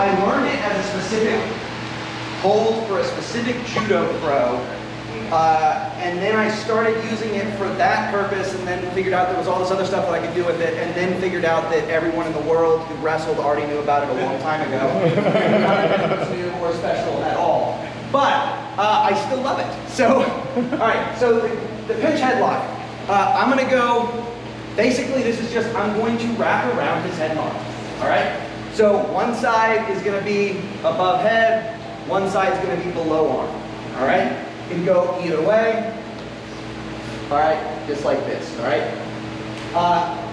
I learned it as a specific hold for a specific judo throw. And then I started using it for that purpose, and then figured out there was all this other stuff that I could do with it, and then figured out that everyone in the world who wrestled already knew about it a long time ago. None of it was new or special at all. But I still love it. So, all right, so the pinch headlock. I'm gonna go, basically this is just, I'm going to wrap around his headlock, all right? So one side is gonna be above head, one side is gonna be below arm, all right? You can go either way, all right, just like this, all right?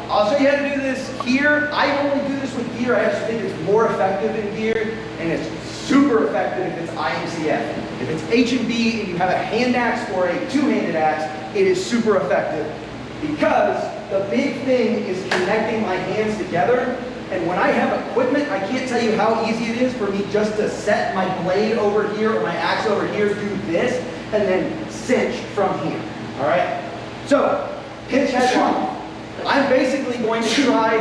I'll show you how to do this here. I only do this with gear. I actually think it's more effective in gear, and it's super effective if it's IMCF. If it's H&B and you have a hand axe or a two-handed axe, it is super effective because the big thing is connecting my hands together. And when I have equipment, I can't tell you how easy it is for me just to set my blade over here or my axe over here, do this, and then cinch from here, all right? So, pinch headlock. I'm basically going to try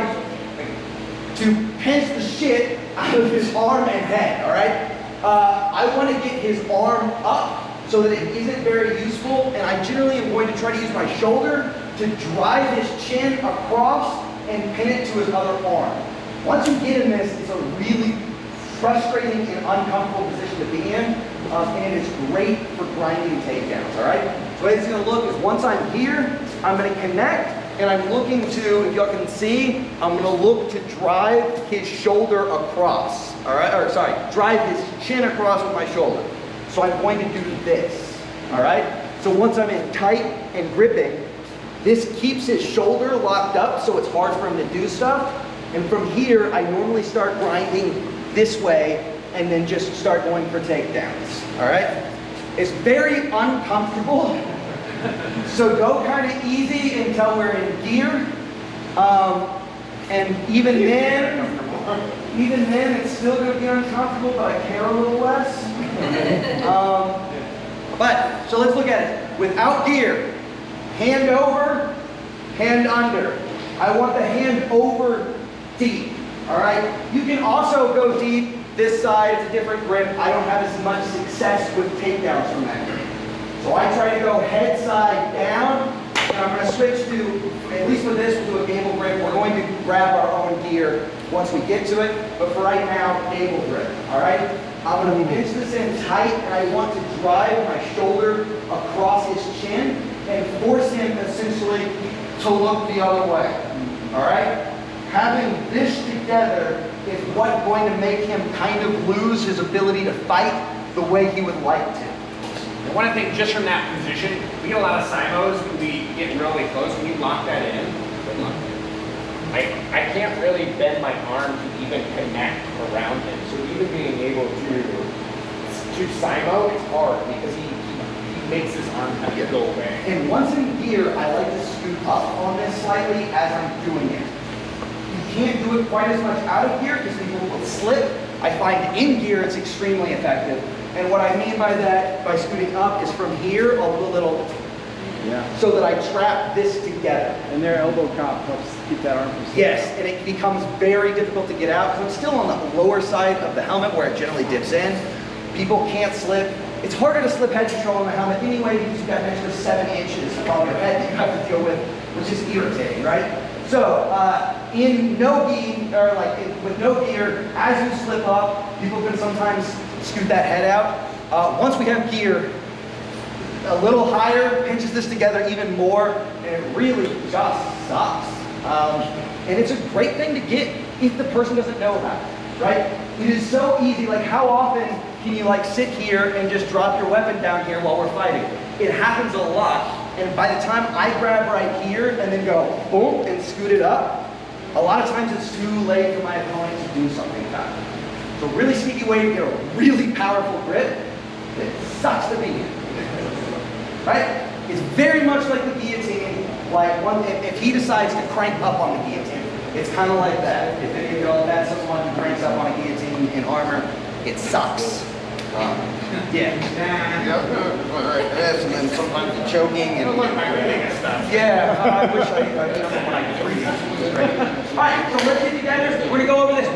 to pinch the shit out of his arm and head, all right? I want to get his arm up so that it isn't very useful, and I generally am going to try to use my shoulder to drive his chin across and pin it to his other arm. Once you get in this, it's a really frustrating and uncomfortable position to be in, and it's great for grinding takedowns, all right? So the way it's gonna look is once I'm here, I'm gonna connect, and I'm looking to, if y'all can see, I'm gonna look to drive his shoulder across, all right? Or sorry, drive his chin across with my shoulder. So I'm going to do this, all right? So once I'm in tight and gripping, this keeps his shoulder locked up so it's hard for him to do stuff. And from here, I normally start grinding this way and then just start going for takedowns, all right? It's very uncomfortable, so go kind of easy until we're in gear. And even then, it's still gonna be uncomfortable, but I care a little less. So let's look at it. Without gear, hand over, hand under. I want the hand over deep, all right? You can also go deep. This side is a different grip. I don't have as much success with takedowns from that grip. So I try to go head side down, and I'm gonna switch to, at least for this, we'll do a gable grip. We're going to grab our own gear once we get to it, but for right now, gable grip, all right? I'm gonna pinch this in tight, and I want to drive my shoulder across his chin and force him essentially to look the other way, all right? Having this together is what's going to make him kind of lose his ability to fight the way he would like to. And one thing, just from that position, we get a lot of simos when we get really close. When you lock that in, I can't really bend my arm to even connect around him. So even being able to simo, it's hard because he makes his arm kind of go away. And once in gear, I like to scoot up on this slightly as I'm doing it. You can't do it quite as much out of gear because people will slip. I find in gear it's extremely effective. And what I mean by that, by scooting up, is from here, I'll do a little, so that I trap this together. And their elbow cop helps keep that arm from slipping. Yes, and it becomes very difficult to get out because I'm still on the lower side of the helmet where it generally dips in. People can't slip. It's harder to slip head control on the helmet anyway because you've got an extra 7 inches above your head that you have to deal with, which is irritating, right? So, in no gi, or with no gear, as you slip up, people can sometimes scoot that head out. Once we have gear, a little higher pinches this together even more, and it really just sucks. And it's a great thing to get if the person doesn't know about it, right? It is so easy. Like, how often can you sit here and just drop your weapon down here while we're fighting? It happens a lot. And by the time I grab right here and then go boom and scoot it up, a lot of times it's too late for my opponent to do something about it. It's a really sneaky way to get a really powerful grip that sucks to be in. Right? It's very much like the guillotine. If he decides to crank up on the guillotine, it's kind of like that. If any of you all have had someone who cranks up on a guillotine in armor, it sucks. Yeah. Yes, and then sometimes the choking and. Yeah, I wish I did when I was reading. All right, so let's get together. We're gonna go over this.